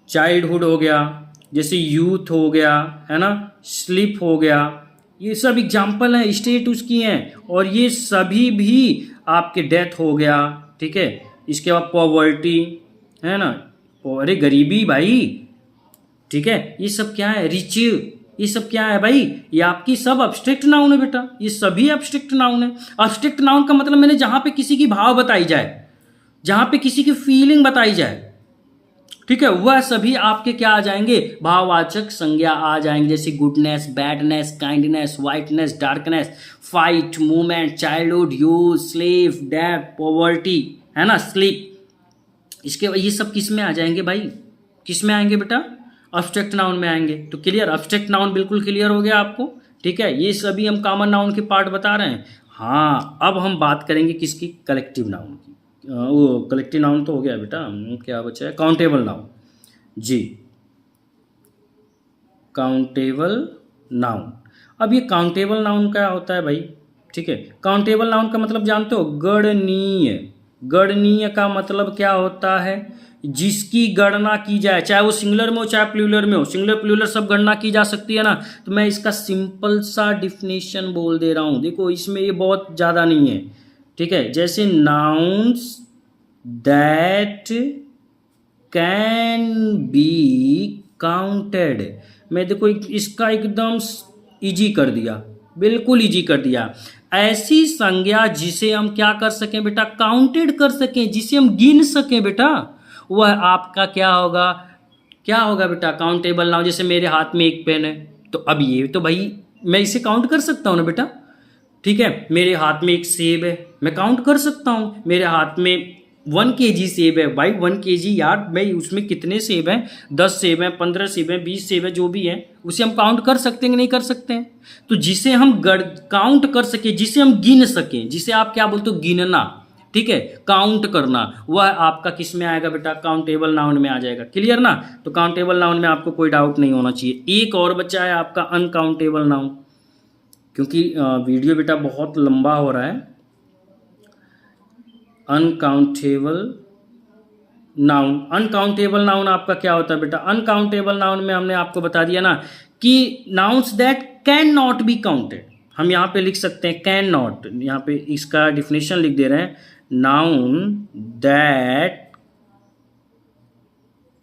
चाइल्डहुड हो गया, जैसे यूथ हो गया, है ना, स्लीप हो गया, ये सब एग्जाम्पल हैं, स्टेट उसकी हैं। और ये सभी भी आपके डेथ हो गया, ठीक है। इसके बाद पॉवर्टी, है ना, अरे गरीबी भाई, ठीक है, ये सब क्या है, रिच, ये सब क्या है भाई, ये आपकी सब एब्स्ट्रैक्ट नाउन है बेटा, ये सभी एब्स्ट्रैक्ट नाउन है। एब्स्ट्रैक्ट नाउन का मतलब मैंने जहां पे किसी की भाव बताई जाए, जहां पे किसी की फीलिंग बताई जाए, ठीक है, वह सभी आपके क्या आ जाएंगे, भाववाचक संज्ञा आ जाएंगे, जैसे goodness, badness, kindness, whiteness, darkness, fight, movement, childhood, youth, slave, death, poverty, है ना, स्लीप। इसके ये सब किस में आ जाएंगे भाई, किस में आएंगे बेटा, एब्स्ट्रैक्ट नाउन में आएंगे। तो क्लियर, एब्स्ट्रैक्ट नाउन बिल्कुल क्लियर हो गया आपको, ठीक है। ये सभी हम कॉमन नाउन के पार्ट बता रहे हैं। हाँ, अब हम बात करेंगे किसकी, कलेक्टिव नाउन की। वो कलेक्टिव नाउन तो हो गया बेटा, क्या बचा है, काउंटेबल नाउन, जी, काउंटेबल नाउन। अब ये काउंटेबल नाउन क्या होता है भाई, ठीक है, काउंटेबल नाउन का मतलब जानते हो, गणनीय। गणनीय का मतलब क्या होता है, जिसकी गणना की जाए, चाहे वो सिंगुलर में हो चाहे प्लूरल में हो, सिंगुलर प्लूरल सब गणना की जा सकती है ना। तो मैं इसका सिंपल सा डिफिनेशन बोल दे रहा हूँ, देखो इसमें ये बहुत ज़्यादा नहीं है, ठीक है। जैसे nouns that can be counted, मैं देखो इसका एकदम इजी कर दिया, बिल्कुल इजी कर दिया। ऐसी संज्ञा जिसे हम क्या कर सकें बेटा, काउंटेड कर सकें, जिसे हम गिन सकें बेटा, वह आपका क्या होगा, क्या होगा बेटा, काउंटेबल नाउन। जैसे मेरे हाथ में एक पेन है, तो अब ये तो भाई मैं इसे काउंट कर सकता हूँ ना बेटा, ठीक है। मेरे हाथ में एक सेब है, मैं काउंट कर सकता हूँ, मेरे हाथ में 1 kg सेब है भाई, 1 kg यार, मैं उसमें कितने सेब हैं, 10 सेब हैं, 15 सेब हैं, 20 सेब है, जो भी है उसे हम काउंट कर सकते हैं कि नहीं कर सकते हैं। तो जिसे हम काउंट कर सके, जिसे हम गिन सकें, जिसे आप क्या बोलते हो, गिनना, ठीक है, काउंट करना, वह आपका किस में आएगा बेटा, काउंटेबल नाउन में आ जाएगा। क्लियर ना। तो काउंटेबल नाउन में आपको कोई डाउट नहीं होना चाहिए। एक और बच्चा है आपका अनकाउंटेबल नाउन, क्योंकि वीडियो बेटा बहुत लंबा हो रहा है। अनकाउंटेबल नाउन, अनकाउंटेबल नाउन आपका क्या होता है बेटा, अनकाउंटेबल नाउन में हमने आपको बता दिया ना कि nouns that can not be counted. हम यहाँ पे लिख सकते हैं कैन नॉट, यहाँ पे इसका डिफिनेशन लिख दे रहे हैं, noun that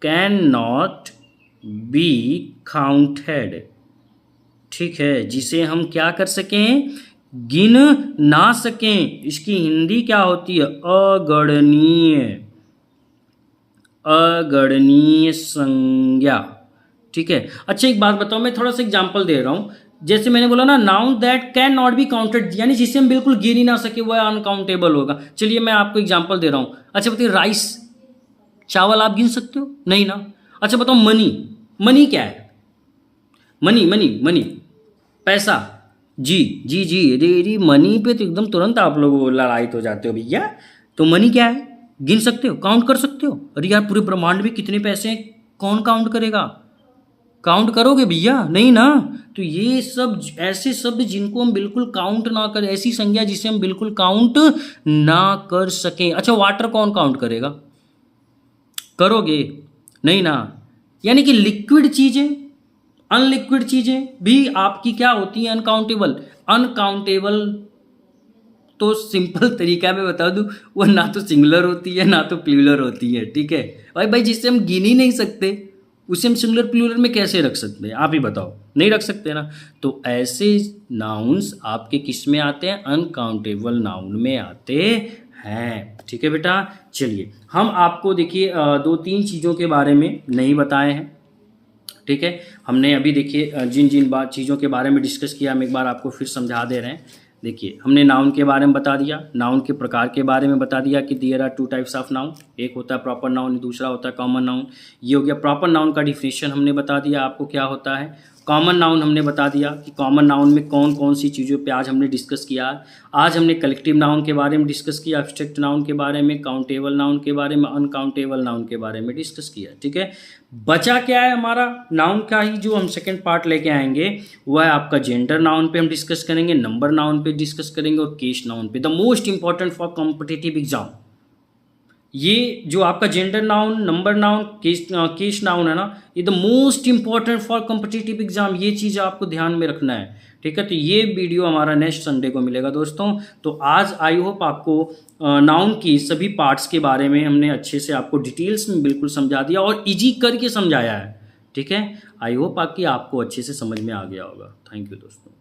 can not be counted, ठीक है, जिसे हम क्या कर सकें, गिन ना सकें। इसकी हिंदी क्या होती है, अगणनीय, अगणनीय संज्ञा, ठीक है। अच्छा एक बात बताओ, मैं थोड़ा सा एग्जांपल दे रहा हूं। जैसे मैंने बोला ना, noun that can not be counted, यानी जिसे हम बिल्कुल गिन ही ना सके वह अनकाउंटेबल होगा। चलिए मैं आपको एग्जांपल दे रहा हूं। अच्छा बताइए, राइस, चावल आप गिन सकते हो, नहीं ना। अच्छा बताओ, मनी, मनी क्या है, मनी, मनी, मनी, पैसा, जी जी जी, अरे मनी पे तो एकदम तुरंत आप लोग लड़ाई हो जाते हो भैया। तो मनी क्या है, गिन सकते हो, काउंट कर सकते हो? अरे यार पूरे ब्रह्मांड में कितने पैसे हैं, कौन काउंट करेगा? काउंट करोगे भैया? नहीं ना। तो ये सब ऐसे शब्द जिनको हम बिल्कुल काउंट ना करें, ऐसी संज्ञा जिसे हम बिल्कुल काउंट ना कर सकें। अच्छा, वाटर कौन काउंट करेगा? करोगे? नहीं ना। यानी कि लिक्विड चीजें, अनलिक्विड चीजें भी आपकी क्या होती हैं? अनकाउंटेबल। अनकाउंटेबल तो सिंपल तरीका में बता दूं, वो ना तो सिंगुलर होती है ना तो प्लूरल होती है, ठीक है भाई? भाई जिससे हम गिन ही नहीं सकते उसे हम सिंगुलर प्लूरल में कैसे रख सकते हैं? आप ही बताओ, नहीं रख सकते ना। तो ऐसे नाउन्स आपके किस में आते हैं? अनकाउंटेबल नाउन में आते हैं, ठीक है बेटा। चलिए हम आपको देखिए दो तीन चीज़ों के बारे में नहीं बताए हैं, ठीक है। हमने अभी देखिए जिन जिन चीज़ों के बारे में डिस्कस किया हम एक बार आपको फिर समझा दे रहे हैं। देखिए हमने नाउन के बारे में बता दिया, नाउन के प्रकार के बारे में बता दिया कि there are two types of noun, एक होता है प्रॉपर नाउन, दूसरा होता है कॉमन नाउन। ये हो गया प्रॉपर नाउन का डिफिनेशन, हमने बता दिया आपको क्या होता है। कॉमन नाउन हमने बता दिया कि कॉमन नाउन में कौन कौन सी चीज़ों पे आज हमने डिस्कस किया। आज हमने कलेक्टिव नाउन के बारे में डिस्कस किया, एब्स्ट्रैक्ट नाउन के बारे में, काउंटेबल नाउन के बारे में, अनकाउंटेबल नाउन के बारे में डिस्कस किया, ठीक है। बचा क्या है हमारा? नाउन का ही जो हम सेकंड पार्ट लेके आएंगे वह है आपका जेंडर नाउन पे हम डिस्कस करेंगे, नंबर नाउन पे डिस्कस करेंगे और केस नाउन पे। The most important for competitive exam, ये जो आपका gender noun, number noun, case noun है ना, ये the most important for competitive exam. ये चीज़ आपको ध्यान में रखना है, ठीक है। तो ये वीडियो हमारा नेक्स्ट संडे को मिलेगा दोस्तों। तो आज आई होप आपको नाउन की सभी पार्ट्स के बारे में हमने अच्छे से आपको डिटेल्स में बिल्कुल समझा दिया और इजी करके समझाया है, ठीक है। आई होप आपको अच्छे से समझ में आ गया होगा। थैंक यू दोस्तों।